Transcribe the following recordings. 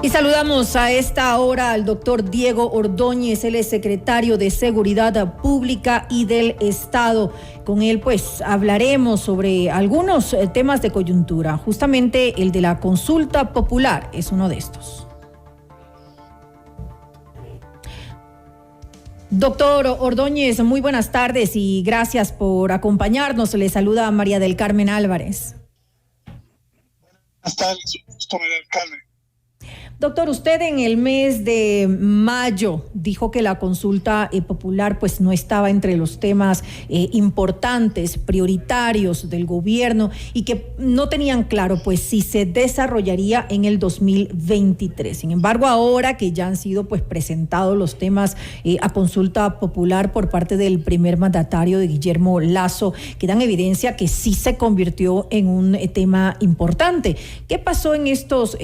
Y saludamos a esta hora al doctor Diego Ordóñez, él es secretario de Seguridad Pública y del Estado. Con él pues hablaremos sobre algunos temas de coyuntura, justamente el de la consulta popular es uno de estos. Doctor Ordóñez, muy buenas tardes y gracias por acompañarnos. Le saluda María del Carmen Álvarez. Buenas tardes, un gusto, María del Carmen. Doctor, usted en el mes de mayo dijo que la consulta popular pues no estaba entre los temas importantes, prioritarios del gobierno y que no tenían claro pues si se desarrollaría en el 2023. Sin embargo, ahora que ya han sido pues presentados los temas a consulta popular por parte del primer mandatario de Guillermo Lasso, que dan evidencia que sí se convirtió en un tema importante. ¿Qué pasó en estos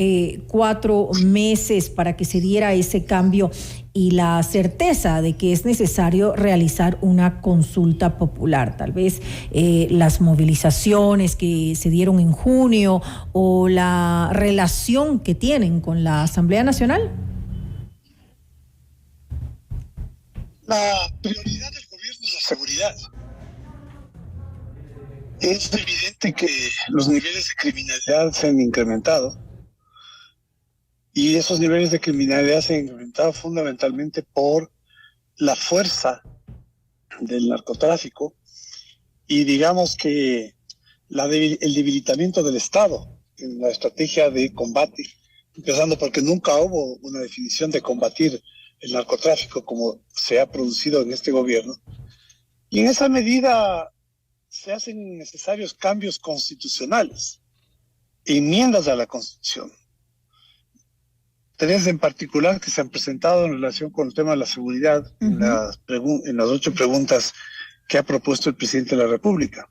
4 meses para que se diera ese cambio y la certeza de que es necesario realizar una consulta popular? Tal vez las movilizaciones que se dieron en junio o la relación que tienen con la Asamblea Nacional. La prioridad del gobierno es la seguridad. Es evidente que los niveles de criminalidad se han incrementado. Y esos niveles de criminalidad se han incrementado fundamentalmente por la fuerza del narcotráfico y digamos que el debilitamiento del Estado en la estrategia de combate, empezando porque nunca hubo una definición de combatir el narcotráfico como se ha producido en este gobierno. Y en esa medida se hacen necesarios cambios constitucionales, enmiendas a la Constitución. 3 en particular que se han presentado en relación con el tema de la seguridad, en las 8 preguntas que ha propuesto el presidente de la República.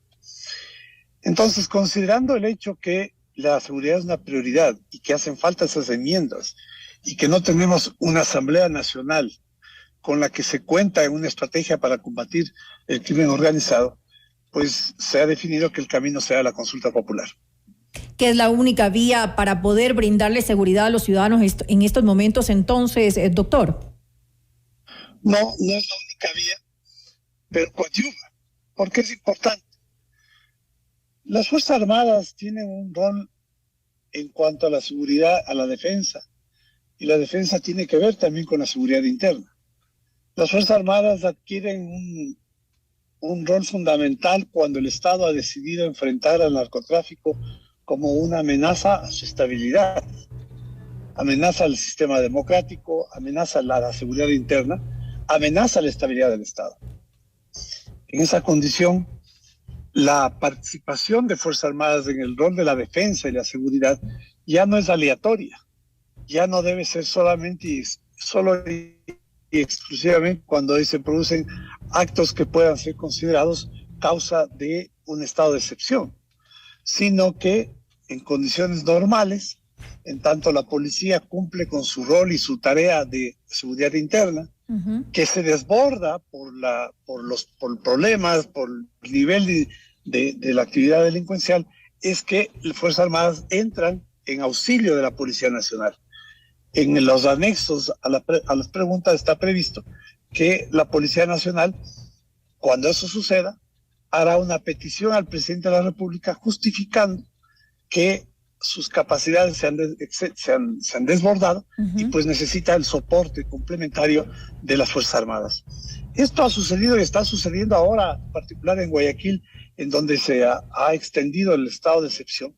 Entonces, considerando el hecho que la seguridad es una prioridad y que hacen falta esas enmiendas y que no tenemos una Asamblea Nacional con la que se cuenta en una estrategia para combatir el crimen organizado, pues se ha definido que el camino sea la consulta popular. ¿Que es la única vía para poder brindarle seguridad a los ciudadanos en estos momentos entonces, doctor? No, no es la única vía, pero coadyuva, porque es importante. Las Fuerzas Armadas tienen un rol en cuanto a la seguridad, a la defensa, y la defensa tiene que ver también con la seguridad interna. Las Fuerzas Armadas adquieren un rol fundamental cuando el Estado ha decidido enfrentar al narcotráfico como una amenaza a su estabilidad, amenaza al sistema democrático, amenaza a la seguridad interna, amenaza a la estabilidad del Estado. En esa condición, la participación de Fuerzas Armadas en el rol de la defensa y la seguridad ya no es aleatoria, ya no debe ser solo y exclusivamente cuando se producen actos que puedan ser considerados causa de un estado de excepción, sino que en condiciones normales, en tanto la policía cumple con su rol y su tarea de seguridad interna, que se desborda por problemas, por el nivel de la actividad delincuencial, es que las Fuerzas Armadas entran en auxilio de la Policía Nacional. En los anexos a las preguntas está previsto que la Policía Nacional, cuando eso suceda, hará una petición al presidente de la República justificando que sus capacidades se han desbordado y pues necesita el soporte complementario de las Fuerzas Armadas. Esto ha sucedido y está sucediendo ahora, en particular en Guayaquil, en donde se ha extendido el estado de excepción,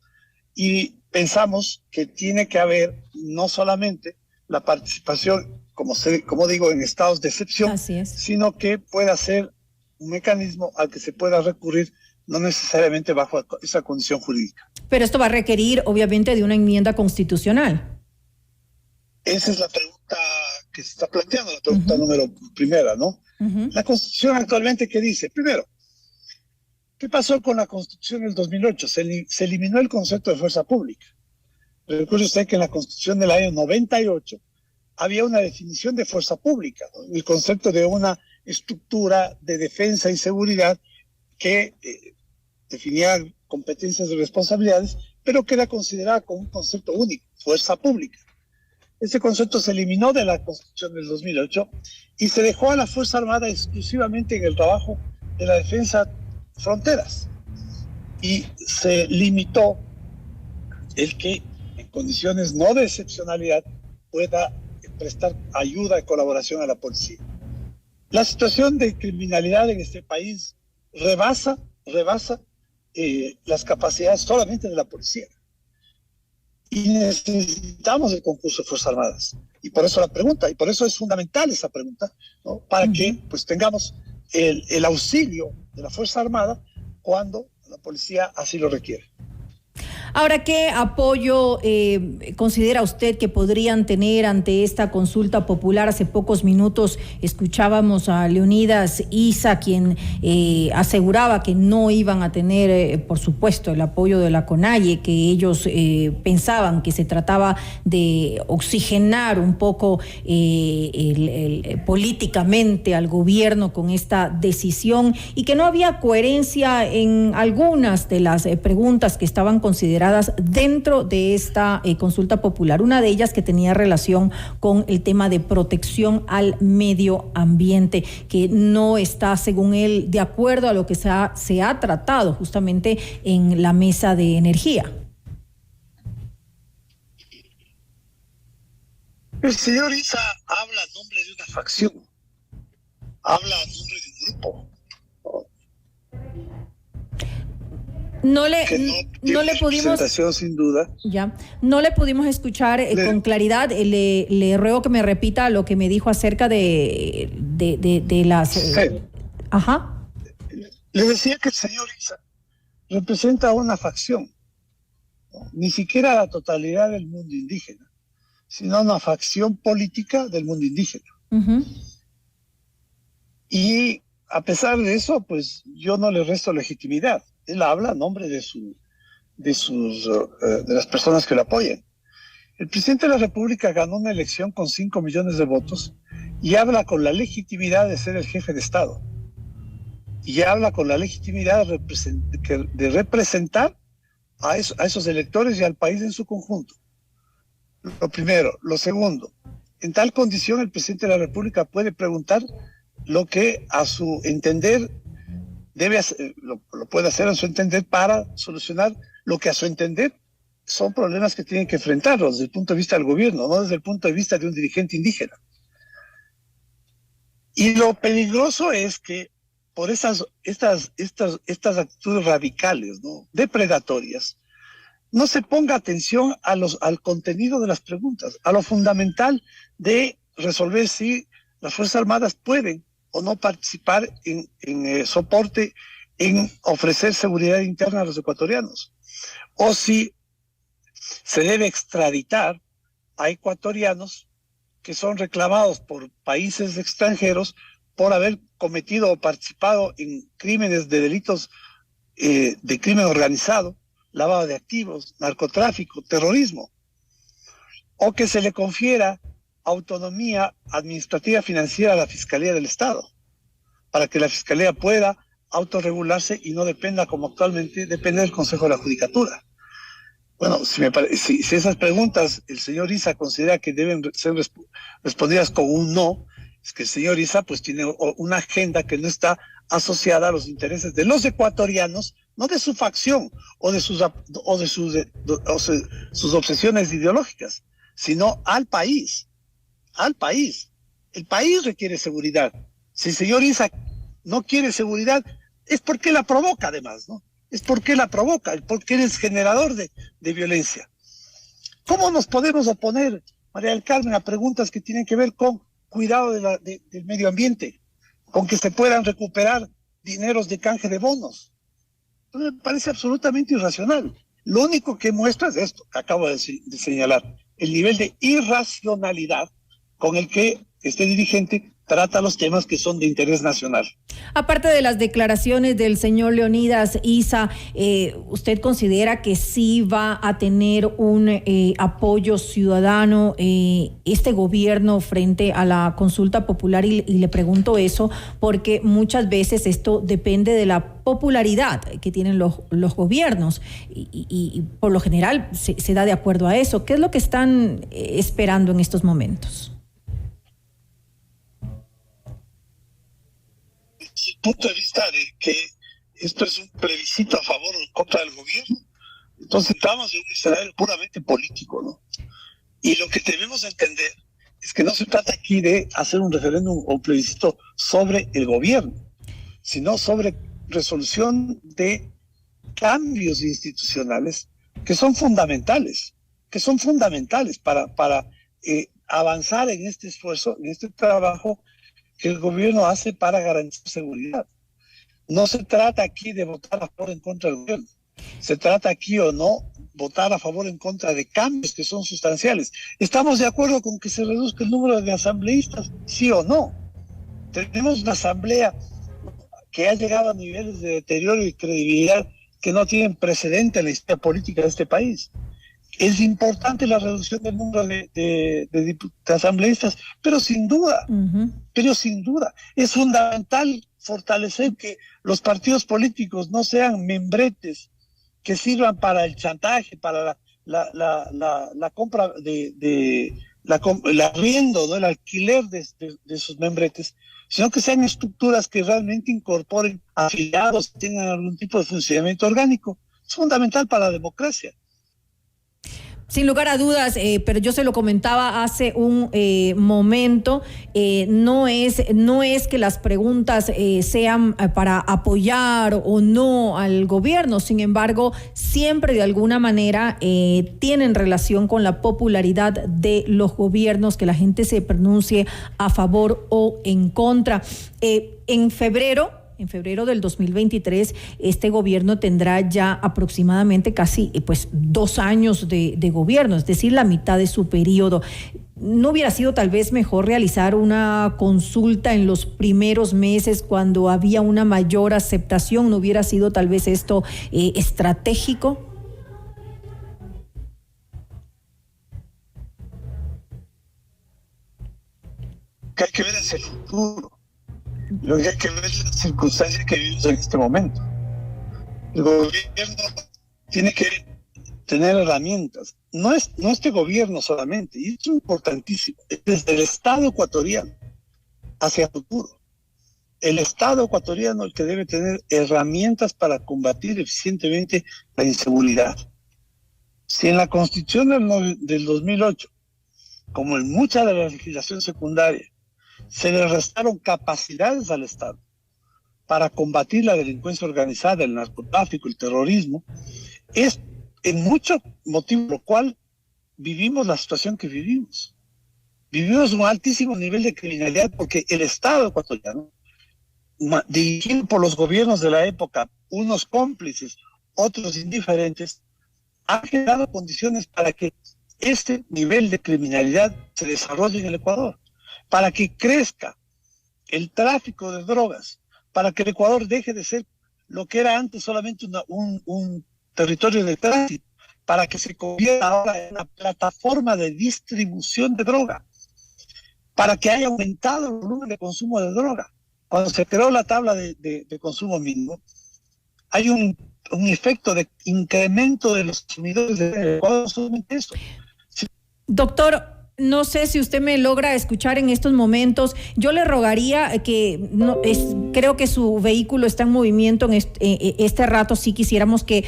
y pensamos que tiene que haber no solamente la participación, como digo, en estados de excepción, sino que pueda ser un mecanismo al que se pueda recurrir, no necesariamente bajo esa condición jurídica. Pero esto va a requerir, obviamente, de una enmienda constitucional. Esa es la pregunta que se está planteando, la pregunta número primera, ¿no? La Constitución actualmente, ¿qué dice? Primero, ¿qué pasó con la Constitución del 2008? Se eliminó el concepto de fuerza pública. Recuerde usted que en la Constitución del año 98 había una definición de fuerza pública, ¿no? El concepto de una estructura de defensa y seguridad que definía competencias y responsabilidades, pero que era considerada como un concepto único, fuerza pública. Ese concepto se eliminó de la Constitución del 2008 y se dejó a la Fuerza Armada exclusivamente en el trabajo de la defensa de fronteras. Y se limitó el que en condiciones no de excepcionalidad pueda prestar ayuda y colaboración a la policía. La situación de criminalidad en este país rebasa las capacidades solamente de la policía. Y necesitamos el concurso de Fuerzas Armadas. Y por eso la pregunta, y por eso es fundamental esa pregunta, ¿no? Para que pues tengamos el auxilio de la Fuerza Armada cuando la policía así lo requiere. Ahora, ¿qué apoyo considera usted que podrían tener ante esta consulta popular? Hace pocos minutos escuchábamos a Leonidas Issa, quien aseguraba que no iban a tener, por supuesto, el apoyo de la CONAIE, que ellos pensaban que se trataba de oxigenar un poco políticamente al gobierno con esta decisión y que no había coherencia en algunas de las preguntas que estaban consideradas dentro de esta consulta popular. Una de ellas que tenía relación con el tema de protección al medio ambiente, que no está, según él, de acuerdo a lo que se ha tratado justamente en la mesa de energía. El señor Issa habla a nombre de una facción, habla a nombre de un grupo. No le pudimos, sin duda. Ya, no le pudimos escuchar con claridad. Le ruego que me repita lo que me dijo acerca de las. Sí. Ajá. Le decía que el señor Issa representa a una facción, ¿no? Ni siquiera la totalidad del mundo indígena, sino una facción política del mundo indígena. Uh-huh. Y a pesar de eso, pues yo no le resto legitimidad. Él habla a nombre de las personas que lo apoyan. El presidente de la República ganó una elección con 5 millones de votos y habla con la legitimidad de ser el jefe de Estado. Y habla con la legitimidad de representar a esos electores y al país en su conjunto. Lo primero. Lo segundo, en tal condición el presidente de la República puede preguntar lo que a su entender debe hacer, lo puede hacer a su entender para solucionar lo que a su entender son problemas que tienen que enfrentarlos desde el punto de vista del gobierno, no desde el punto de vista de un dirigente indígena. Y lo peligroso es que por estas actitudes radicales, ¿no?, depredatorias, no se ponga atención al contenido de las preguntas, a lo fundamental de resolver si las Fuerzas Armadas pueden o no participar en soporte, en ofrecer seguridad interna a los ecuatorianos, o si se debe extraditar a ecuatorianos que son reclamados por países extranjeros por haber cometido o participado en crímenes de delitos de crimen organizado, lavado de activos, narcotráfico, terrorismo, o que se le confiera autonomía administrativa financiera a la Fiscalía del Estado, para que la Fiscalía pueda autorregularse y no dependa, como actualmente, depende del Consejo de la Judicatura. Bueno, si esas preguntas el señor Issa considera que deben ser respondidas con un no, es que el señor Issa pues tiene una agenda que no está asociada a los intereses de los ecuatorianos, no de su facción o de sus obsesiones ideológicas, sino al país. Al país. El país requiere seguridad. Si el señor Issa no quiere seguridad, es porque la provoca además, ¿no? Es porque la provoca, porque es generador de violencia. ¿Cómo nos podemos oponer, María del Carmen, a preguntas que tienen que ver con cuidado del medio ambiente, con que se puedan recuperar dineros de canje de bonos? Entonces me parece absolutamente irracional. Lo único que muestra es esto que acabo de señalar, el nivel de irracionalidad con el que este dirigente trata los temas que son de interés nacional. Aparte de las declaraciones del señor Leonidas Issa, ¿usted considera que sí va a tener un apoyo ciudadano este gobierno frente a la consulta popular? Y le pregunto eso porque muchas veces esto depende de la popularidad que tienen los gobiernos y por lo general se da de acuerdo a eso. ¿Qué es lo que están esperando en estos momentos? Desde el punto de vista de que esto es un plebiscito a favor o en contra del gobierno, entonces estamos en un escenario puramente político, ¿no? Y lo que debemos entender es que no se trata aquí de hacer un referéndum o un plebiscito sobre el gobierno, sino sobre resolución de cambios institucionales que son fundamentales para avanzar en este esfuerzo, en este trabajo que el gobierno hace para garantizar seguridad. No se trata aquí de votar a favor o en contra del gobierno. Se trata aquí o no votar a favor o en contra de cambios que son sustanciales. ¿Estamos de acuerdo con que se reduzca el número de asambleístas? ¿Sí o no? Tenemos una asamblea que ha llegado a niveles de deterioro y credibilidad que no tienen precedente en la historia política de este país. Es importante la reducción del número de asambleístas, pero sin duda, es fundamental fortalecer que los partidos políticos no sean membretes que sirvan para el chantaje, para la compra el arriendo, ¿no? El alquiler de sus membretes, sino que sean estructuras que realmente incorporen afiliados, tengan algún tipo de funcionamiento orgánico. Es fundamental para la democracia. Sin lugar a dudas, pero yo se lo comentaba hace un momento, no es que las preguntas sean para apoyar o no al gobierno, sin embargo, siempre de alguna manera tienen relación con la popularidad de los gobiernos, que la gente se pronuncie a favor o en contra. En febrero del 2023, este gobierno tendrá ya aproximadamente casi 2 años de gobierno, es decir, la mitad de su periodo. ¿No hubiera sido tal vez mejor realizar una consulta en los primeros meses cuando había una mayor aceptación? ¿No hubiera sido tal vez esto estratégico? Que hay que ver hacia el futuro. Lo que hay que ver es las circunstancias que vivimos en este momento. El gobierno tiene que tener herramientas. No este gobierno solamente, y esto es importantísimo, es desde el Estado ecuatoriano hacia el futuro. El Estado ecuatoriano el que debe tener herramientas para combatir eficientemente la inseguridad. Si en la Constitución del 2008, como en mucha de la legislación secundaria, se le restaron capacidades al Estado para combatir la delincuencia organizada, el narcotráfico, el terrorismo, es en mucho motivo por lo cual vivimos la situación que vivimos. Vivimos un altísimo nivel de criminalidad porque el Estado ecuatoriano, dirigido por los gobiernos de la época, unos cómplices, otros indiferentes, ha generado condiciones para que este nivel de criminalidad se desarrolle en el Ecuador, para que crezca el tráfico de drogas, para que el Ecuador deje de ser lo que era antes solamente un territorio de tránsito, para que se convierta ahora en una plataforma de distribución de droga, para que haya aumentado el volumen de consumo de droga. Cuando se creó la tabla de consumo mínimo, hay un efecto de incremento de los consumidores de Ecuador, solamente eso. Doctor, no sé si usted me logra escuchar en estos momentos. Yo le rogaría que creo que su vehículo está en movimiento en este rato. Sí quisiéramos que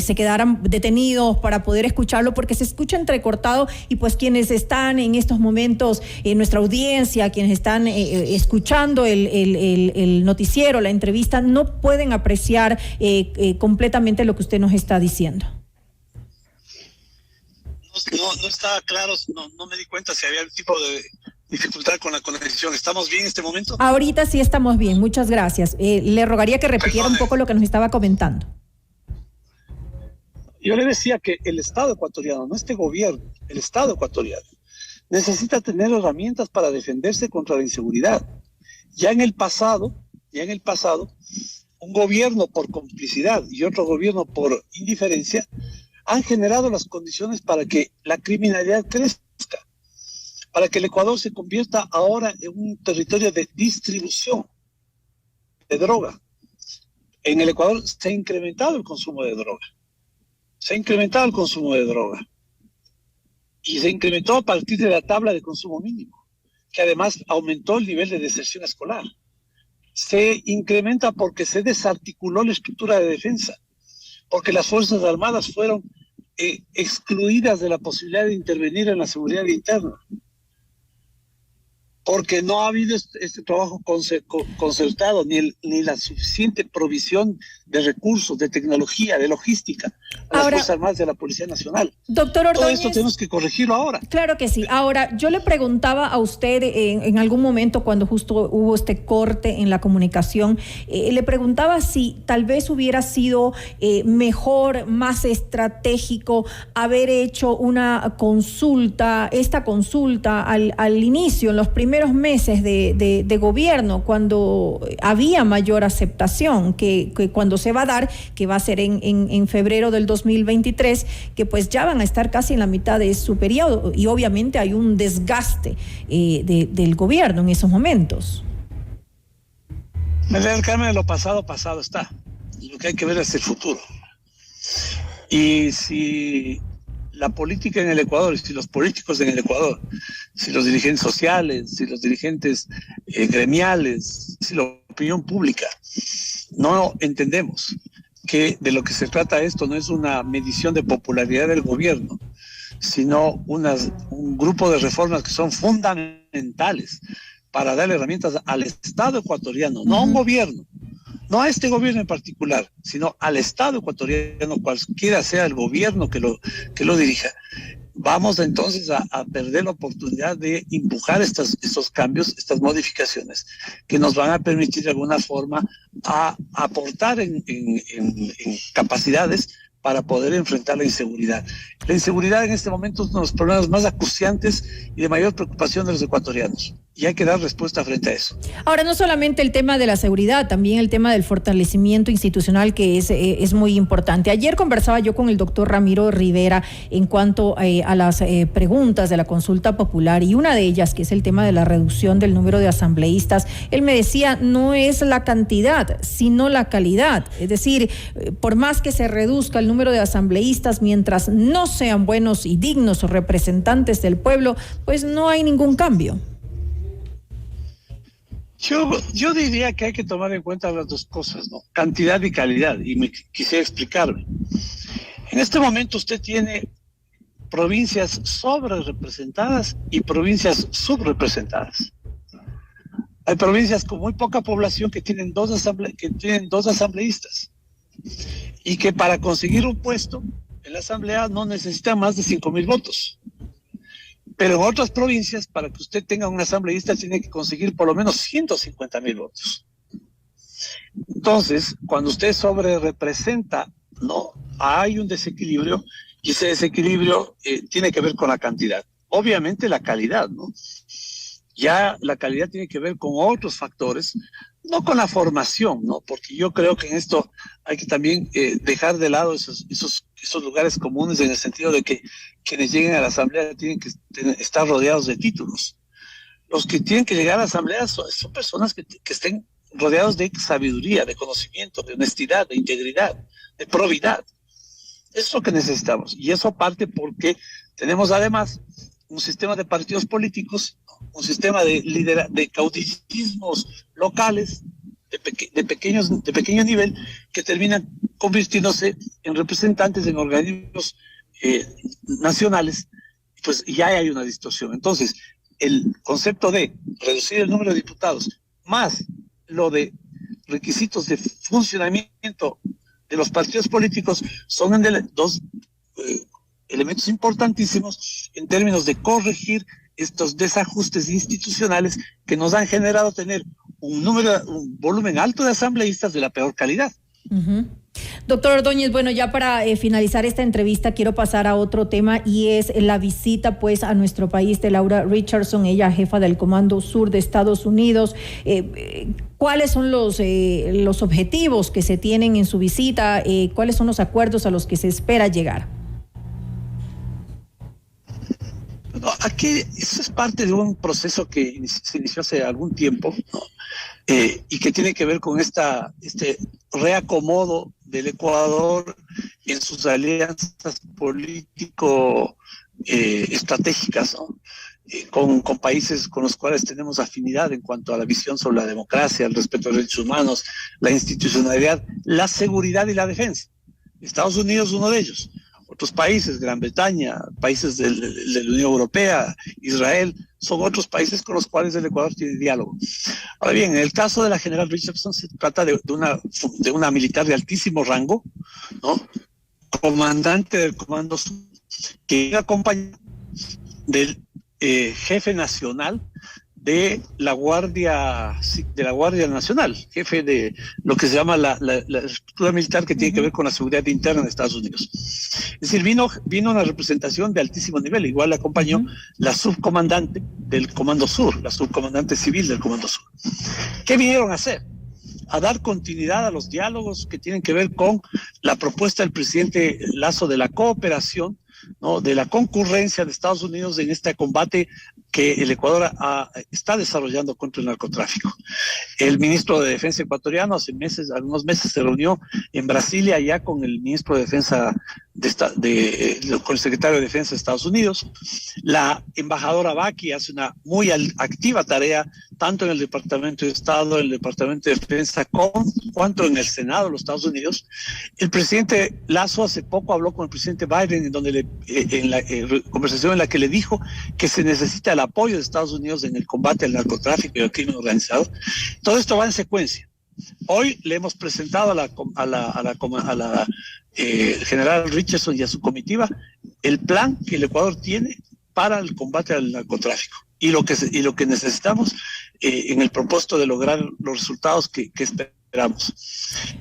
se quedaran detenidos para poder escucharlo, porque se escucha entrecortado y quienes están en estos momentos en nuestra audiencia, quienes están escuchando el noticiero, la entrevista, no pueden apreciar completamente lo que usted nos está diciendo. No estaba claro, no me di cuenta si había algún tipo de dificultad con la conexión. ¿Estamos bien en este momento? Ahorita sí estamos bien, muchas gracias. Le rogaría que repitiera un poco lo que nos estaba comentando. Yo le decía que el Estado ecuatoriano, no este gobierno, el Estado ecuatoriano, necesita tener herramientas para defenderse contra la inseguridad. Ya en el pasado, un gobierno por complicidad y otro gobierno por indiferencia han generado las condiciones para que la criminalidad crezca, para que el Ecuador se convierta ahora en un territorio de distribución de droga. En el Ecuador se ha incrementado el consumo de droga. Y se incrementó a partir de la tabla de consumo mínimo, que además aumentó el nivel de deserción escolar. Se incrementa porque se desarticuló la estructura de defensa, porque las Fuerzas Armadas fueron excluidas de la posibilidad de intervenir en la seguridad interna, porque no ha habido este trabajo concertado, ni la suficiente provisión de recursos, de tecnología, de logística a las Fuerzas Armadas de la Policía Nacional. Doctor Ordóñez, todo esto tenemos que corregirlo ahora. Claro que sí. Ahora, yo le preguntaba a usted en algún momento cuando justo hubo este corte en la comunicación, le preguntaba si tal vez hubiera sido mejor, más estratégico haber hecho esta consulta al inicio, en los primeros meses de gobierno, cuando había mayor aceptación, que cuando se va a dar, que va a ser en febrero del 2023, que pues ya van a estar casi en la mitad de su periodo, y obviamente hay un desgaste del gobierno en esos momentos. María del Carmen, lo pasado está. Lo que hay que ver es el futuro. Y si la política en el Ecuador, si los políticos en el Ecuador, si los dirigentes sociales, si los dirigentes gremiales, si la opinión pública no entendemos que de lo que se trata esto no es una medición de popularidad del gobierno, sino un grupo de reformas que son fundamentales para darle herramientas al Estado ecuatoriano, no a un gobierno, no a este gobierno en particular, sino al Estado ecuatoriano, cualquiera sea el gobierno que lo dirija. Vamos entonces a perder la oportunidad de empujar estos cambios, estas modificaciones, que nos van a permitir de alguna forma a aportar en capacidades para poder enfrentar la inseguridad. La inseguridad en este momento es uno de los problemas más acuciantes y de mayor preocupación de los ecuatorianos. Y hay que dar respuesta frente a eso. Ahora, no solamente el tema de la seguridad, también el tema del fortalecimiento institucional, que es muy importante. Ayer conversaba yo con el doctor Ramiro Rivera en cuanto a las preguntas de la consulta popular, y una de ellas, que es el tema de la reducción del número de asambleístas. Él me decía, no es la cantidad, sino la calidad. Es decir, por más que se reduzca el número de asambleístas, mientras no sean buenos y dignos representantes del pueblo, pues no hay ningún cambio. Yo diría que hay que tomar en cuenta las dos cosas, ¿no? Cantidad y calidad, y me quisiera explicarme. En este momento usted tiene provincias sobre representadas y provincias subrepresentadas. Hay provincias con muy poca población que tienen dos asambleístas, y que para conseguir un puesto en la asamblea no necesita más de 5,000 votos. Pero en otras provincias, para que usted tenga un asambleísta, tiene que conseguir por lo menos 150,000 votos. Entonces, cuando usted sobre representa, no, hay un desequilibrio, y ese desequilibrio tiene que ver con la cantidad. Obviamente la calidad, ¿no? Ya la calidad tiene que ver con otros factores, no con la formación, ¿no? Porque yo creo que en esto hay que también dejar de lado esos lugares comunes, en el sentido de que quienes lleguen a la asamblea tienen que estar rodeados de títulos. Los que tienen que llegar a la asamblea son personas que estén rodeados de sabiduría, de conocimiento, de honestidad, de integridad, de probidad. Eso es lo que necesitamos. Y eso parte porque tenemos además un sistema de partidos políticos, un sistema de caudillismos locales de pequeño nivel, que terminan convirtiéndose en representantes en organismos nacionales. Pues ya hay una distorsión. Entonces, el concepto de reducir el número de diputados más lo de requisitos de funcionamiento de los partidos políticos son dos elementos importantísimos en términos de corregir estos desajustes institucionales que nos han generado tener un volumen alto de asambleístas de la peor calidad. Uh-huh. Doctor Ordóñez, bueno, ya para finalizar esta entrevista quiero pasar a otro tema y es la visita pues a nuestro país de Laura Richardson, ella jefa del Comando Sur de Estados Unidos. ¿Cuáles son los objetivos que se tienen en su visita? ¿Cuáles son los acuerdos a los que se espera llegar? No, aquí eso es parte de un proceso que se inició hace algún tiempo, ¿no? Y que tiene que ver con este reacomodo del Ecuador en sus alianzas político-estratégicas, ¿no? Con países con los cuales tenemos afinidad en cuanto a la visión sobre la democracia, el respeto a los derechos humanos, la institucionalidad, la seguridad y la defensa. Estados Unidos es uno de ellos. Otros países, Gran Bretaña, países de la Unión Europea, Israel, son otros países con los cuales el Ecuador tiene diálogo. Ahora bien, en el caso de la general Richardson se trata de una militar de altísimo rango, ¿no? Comandante del Comando Sur, que acompaña del jefe nacional de la Guardia Nacional, jefe de lo que se llama la estructura militar que tiene que ver con la seguridad interna de Estados Unidos. Es decir, vino una representación de altísimo nivel, igual le acompañó la subcomandante del Comando Sur, la subcomandante civil del Comando Sur. ¿Qué vinieron a hacer? A dar continuidad a los diálogos que tienen que ver con la propuesta del presidente Lasso de la cooperación, ¿no? De la concurrencia de Estados Unidos en este combate que el Ecuador está desarrollando contra el narcotráfico. El ministro de Defensa ecuatoriano algunos meses se reunió en Brasilia ya con el ministro de Defensa con el secretario de Defensa de Estados Unidos. La embajadora Baki hace una muy activa tarea tanto en el Departamento de Estado, en el Departamento de Defensa, cuanto en el Senado de los Estados Unidos. El presidente Lasso hace poco habló con el presidente Biden en la conversación en la que le dijo que se necesita el apoyo de Estados Unidos en el combate al narcotráfico y al crimen organizado. Todo esto va en secuencia. Hoy le hemos presentado a la general Richardson y a su comitiva el plan que el Ecuador tiene para el combate al narcotráfico y lo que necesitamos en el propósito de lograr los resultados que esperamos.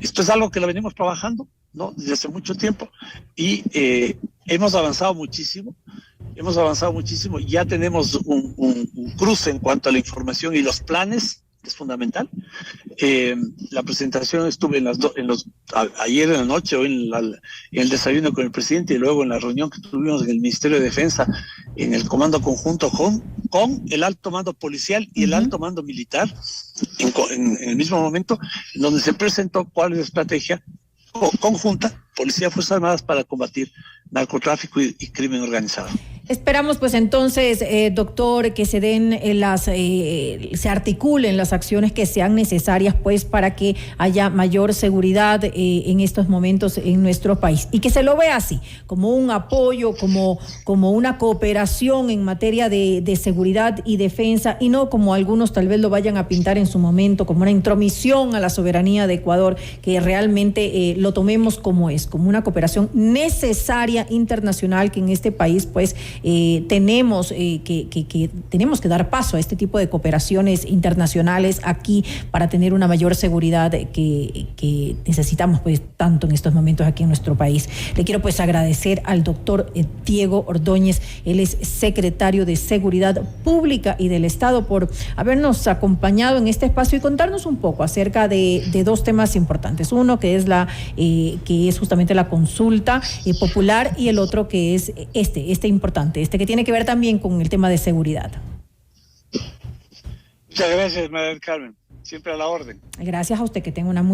Esto es algo que lo venimos trabajando, ¿no? Desde hace mucho tiempo y hemos avanzado muchísimo. Ya tenemos un cruce en cuanto a la información y los planes, que es fundamental. La presentación estuve ayer en la noche, hoy en el desayuno con el presidente y luego en la reunión que tuvimos en el Ministerio de Defensa, en el comando conjunto con el alto mando policial y el alto mando militar, en el mismo momento, en donde se presentó cuál es la estrategia conjunta, Policía, Fuerzas Armadas, para combatir narcotráfico y crimen organizado. Esperamos pues entonces, doctor, que se den se articulen las acciones que sean necesarias pues para que haya mayor seguridad en estos momentos en nuestro país y que se lo vea así, como un apoyo, como una cooperación en materia de seguridad y defensa y no como algunos tal vez lo vayan a pintar en su momento, como una intromisión a la soberanía de Ecuador, que realmente lo tomemos como es, como una cooperación necesaria internacional que en este país pues tenemos que dar paso a este tipo de cooperaciones internacionales aquí para tener una mayor seguridad que necesitamos pues tanto en estos momentos aquí en nuestro país. Le quiero pues agradecer al doctor Diego Ordóñez, él es secretario de Seguridad Pública y del Estado, por habernos acompañado en este espacio y contarnos un poco acerca de dos temas importantes. Uno que es justamente la consulta popular y el otro que es este importante, que tiene que ver también con el tema de seguridad. Muchas gracias, María del Carmen. Siempre a la orden. Gracias a usted, que tenga una muy buena